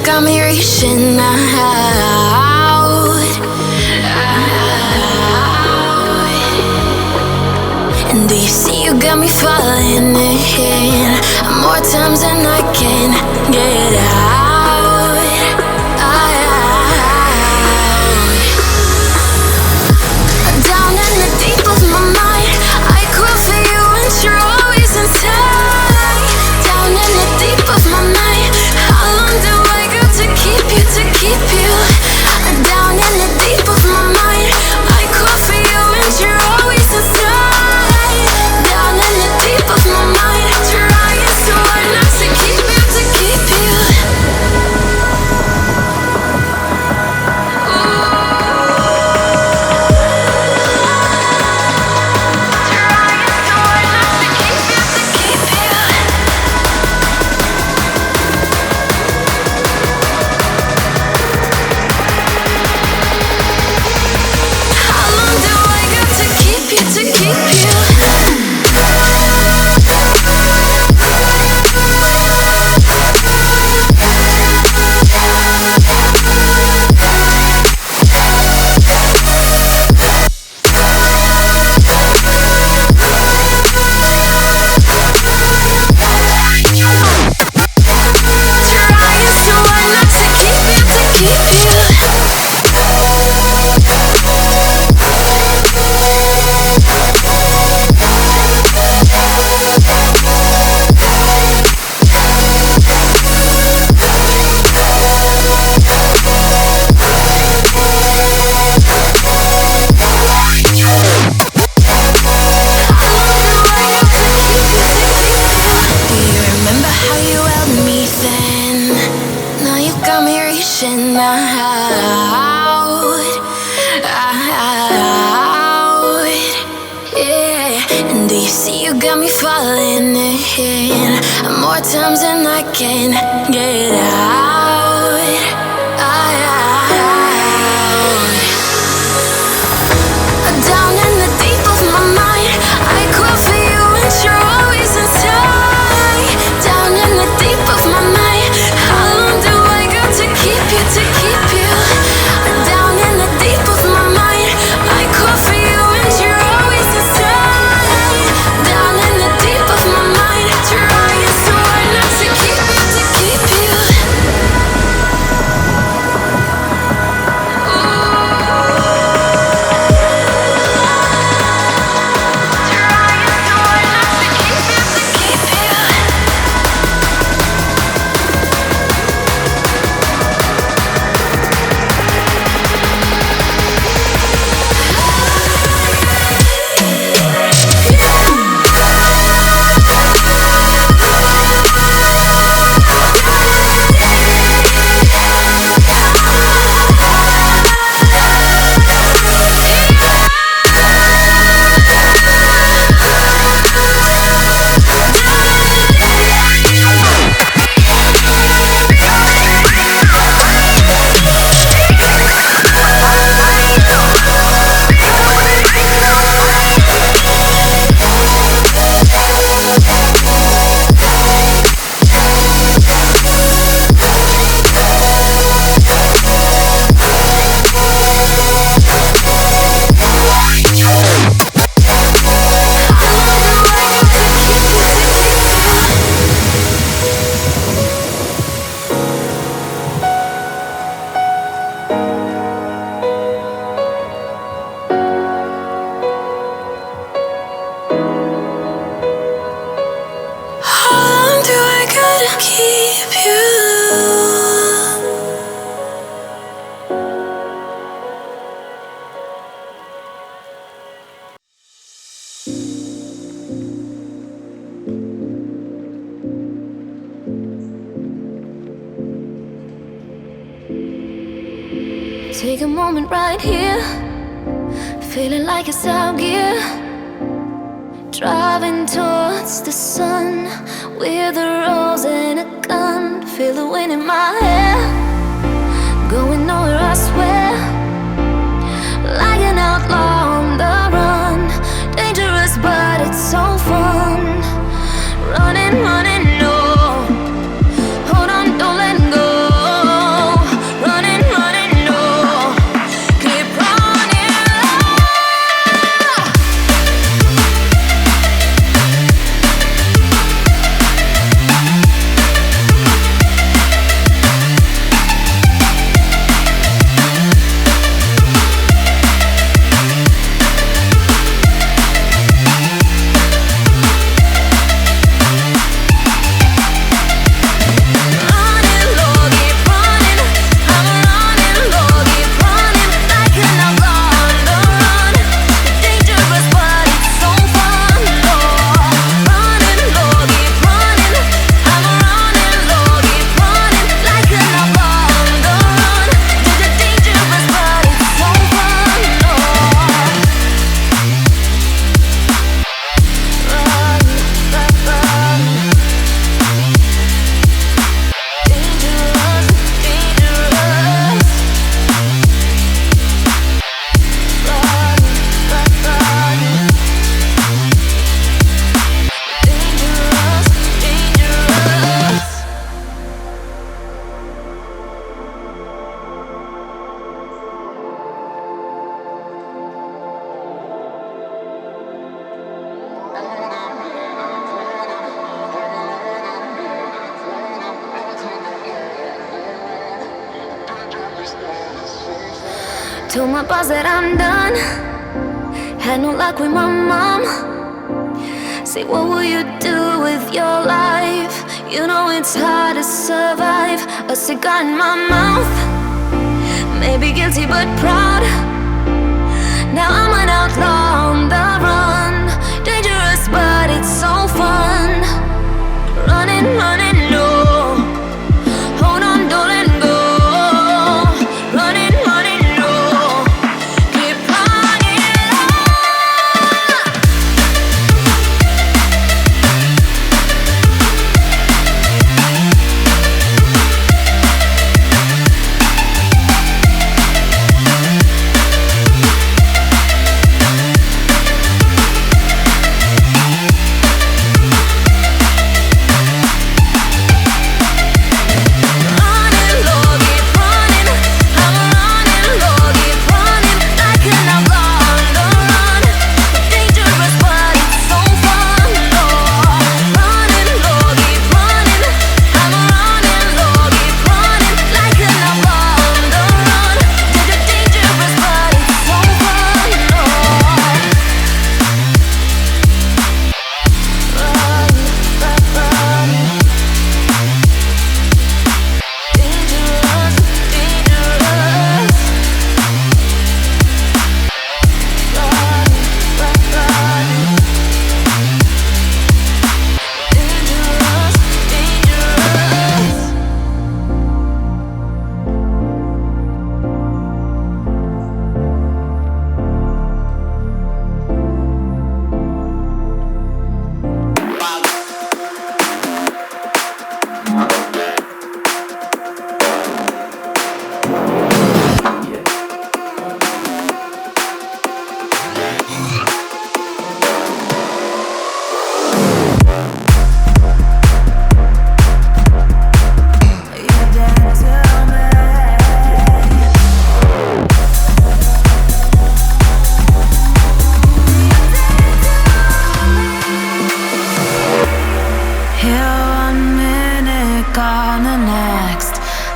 got me reaching out. And do you see you got me falling in more times than I can get out. Down in the deep of my mind, I call for you and you're always inside. Down in the deep of my mind, how long do I got to keep you, to keep you? Down in the deep of my mind, I call for you and you're always inside. Down in the deep of my mind, trying so hard not to keep you, to keep you. Times and I can't get out. Down in the deep of my mind, I call for you and you're always inside. Down in the deep of my mind, how long do I got to keep you, to keep you? Down in the deep of my mind, I call for you and you're always inside. Down in the deep of my mind, trying so hard not to keep you, to keep you. Take a moment right here, feeling like it's out gear. Driving towards the sun with a rose and a gun. Feel the wind in my hair, going nowhere I swear. Like an outlaw on the run, dangerous but it's so fun. Running, running, no. Hold on, don't let go. Told my boss that I'm done. Had no luck with my mom. Say, what will you do with your life? You know it's hard to survive. A cigar in my mouth. Maybe guilty but proud. Now I'm an outlaw on the run. Dangerous but it's so fun. Running, running low. Hold on, don't let go. Running, running low. Keep running low.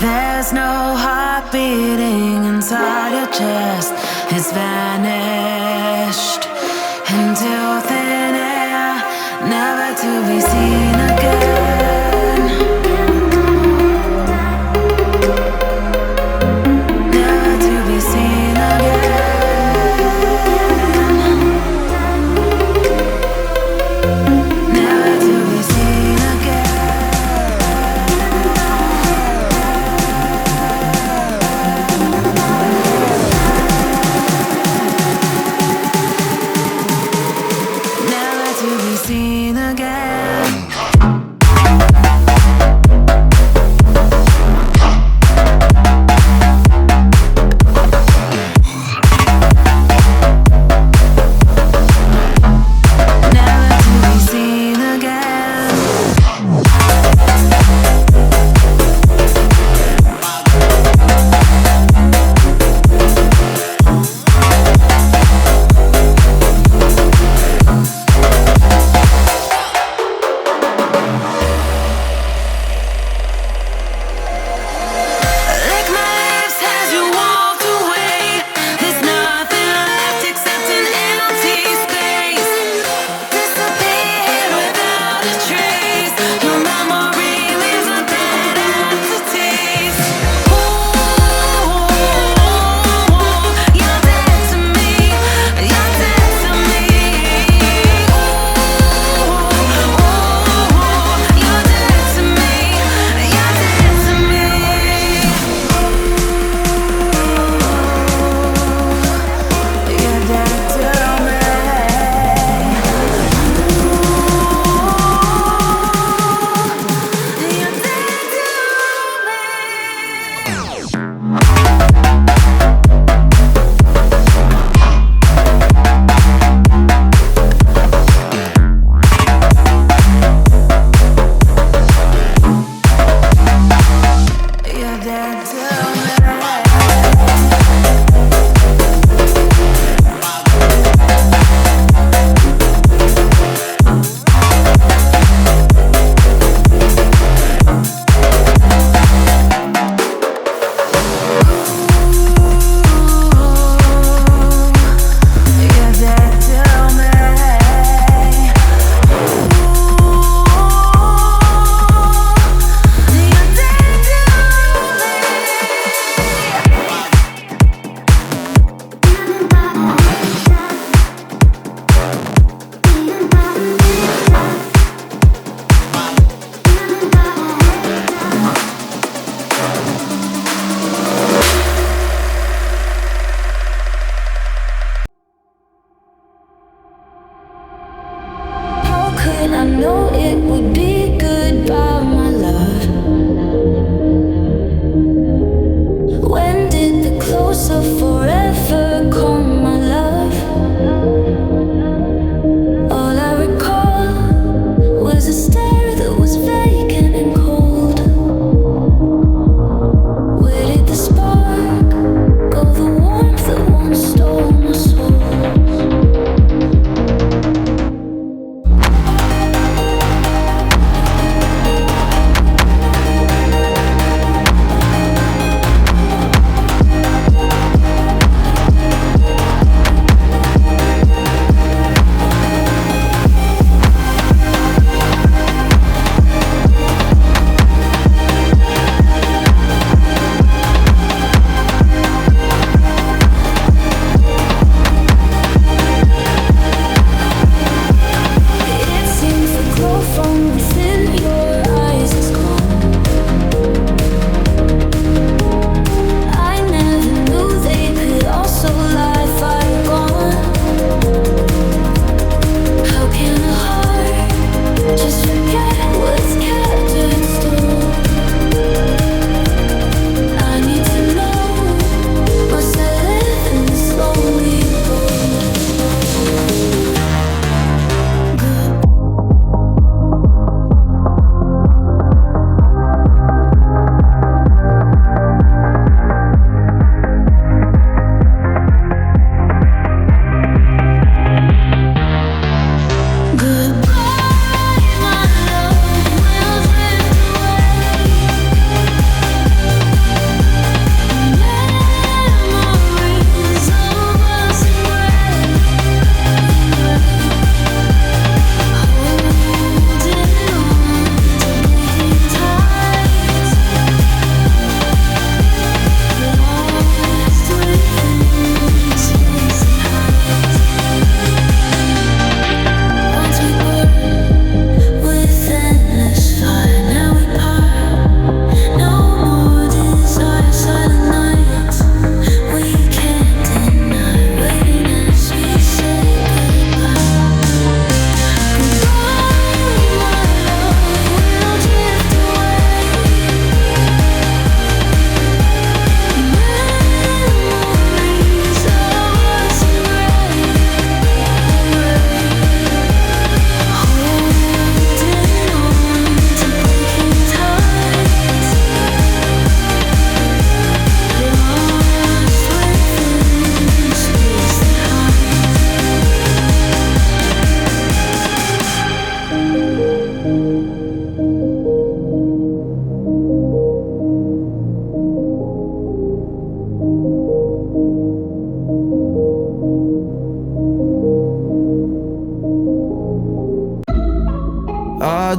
There's no heart beating inside your chest. It's vanished into thin air, never to be seen again. Never to be seen again. Never to be seen again. To be seen again.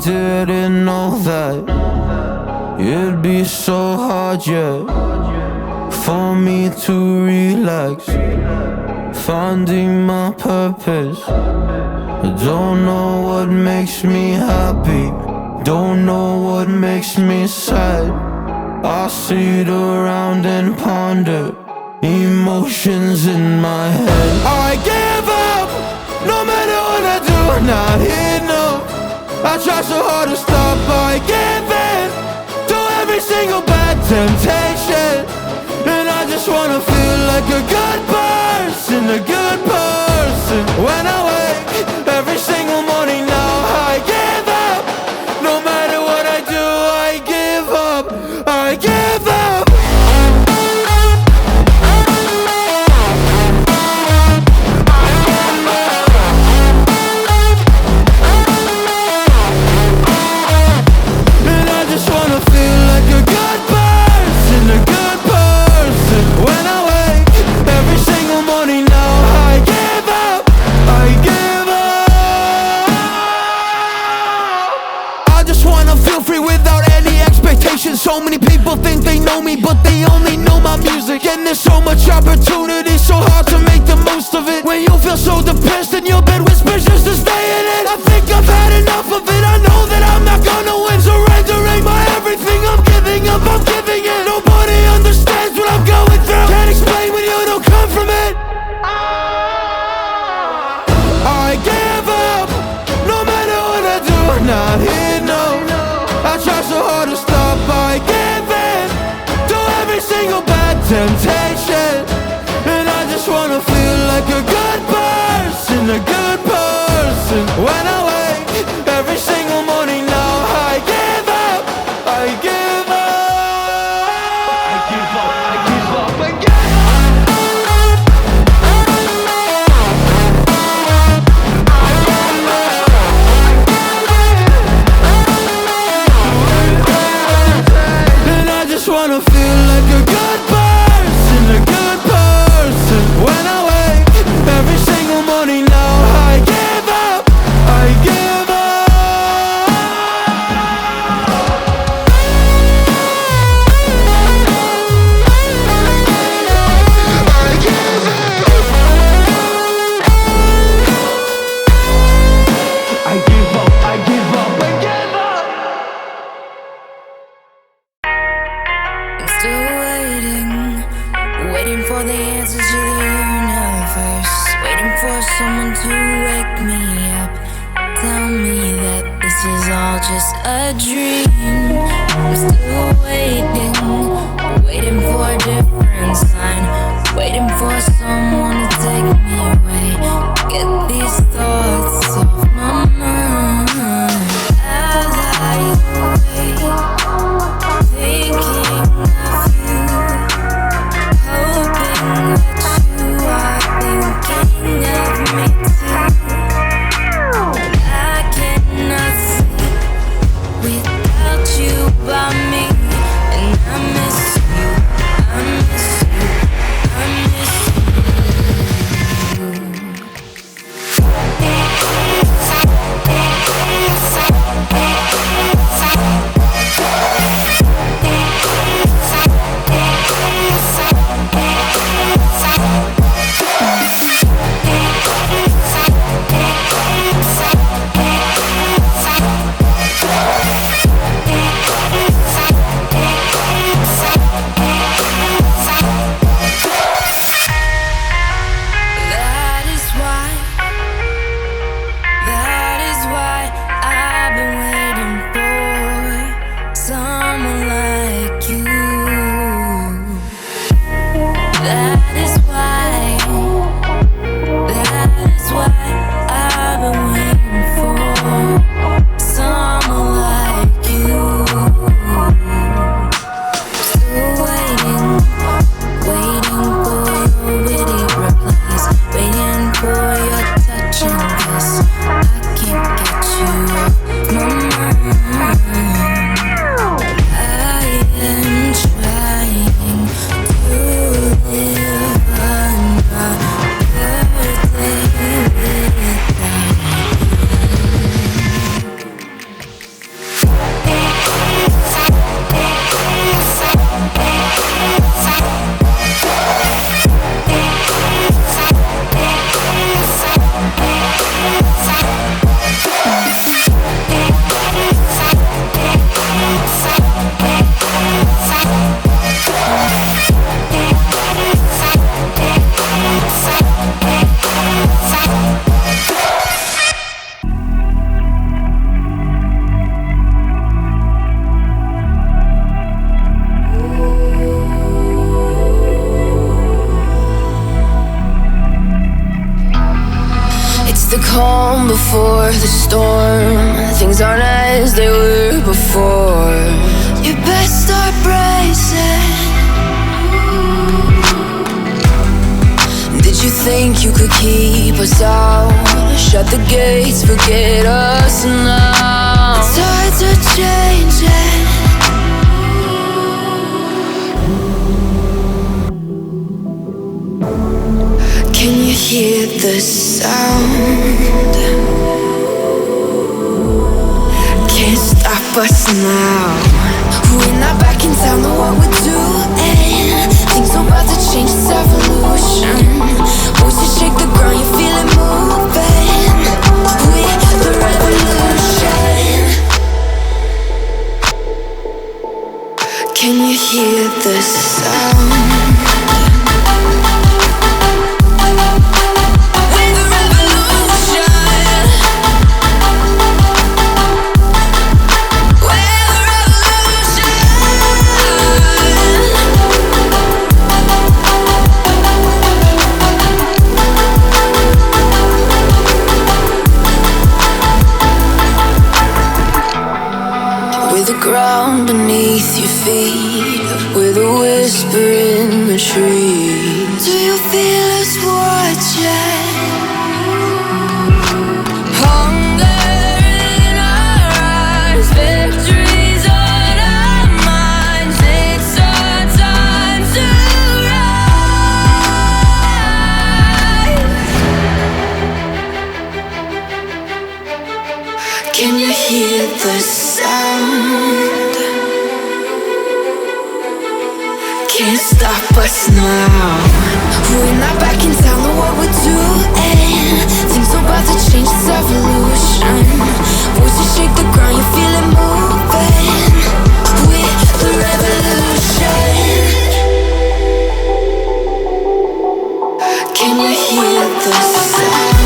didn't know that it'd be so hard, yeah, for me to relax, finding my purpose. I don't know what makes me happy, don't know what makes me sad. I sit around and ponder emotions in my head. I give up, no matter what I do, not enough. I try so hard to stop, I give in to every single bad temptation. And I just wanna feel like a good person, a good person. When I wake every single morning now, I give up. No matter what I do, I give up, I give up. So many people think they know me, but they only know my music. And there's so much opportunity, so hard to make the most of it. When you feel so depressed and your bed whispers just to stay in it, I think I've had enough of it. I know that I'm not gonna win. Surrendering my everything, I'm giving up, I'm giving in. Nobody understands what I'm going through. Can't explain when you don't come from it. I give up, no matter what I do, not here, no. I try so hard to stop, I give in to every single bad temptation. And I just wanna feel like a good person, a good person. When I wake every single morning now, I give up, I give up, I give up, I give up, I give up. Wanna feel like a good person, a good person. When I wake every single morning now, I give up, I give up. I give up. I give up, I give up, I give up. Still waiting for the answers to the universe. Waiting for someone to wake me up, tell me that this is all just a dream. I'm still waiting for a different sign. Waiting for someone to take me away, get these thoughts off my mind. As I wait, thinking of you, hoping that you are thinking of me too. I cannot sleep without you by me, and I'm before the storm. Things aren't as they were before. You best start bracing. Did you think you could keep us out? Shut the gates, forget us now. Tides are changing. Can you hear the sound? Can't stop us now. We're not back in town, know what we're doing. Things are about to change, it's evolution. Voices shake the ground, you feel it moving. We're the revolution. Can you hear the sound? Ground beneath your feet, with a whisper in the trees. Do you feel us watching? Hunger in our eyes, victories on our minds. It's our time to rise. Can you hear the sound? Can't stop us now. We're not back in town, know what we're doing. Things are about to change, it's evolution. Voices shake the ground, you feel it moving. We're the revolution. Can you hear the sound?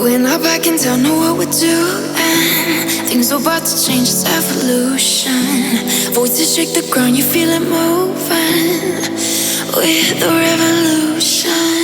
We're not back in town, know what we're doing. Things are about to change, it's evolution. Voices shake the ground, you feel it moving. We're the revolution.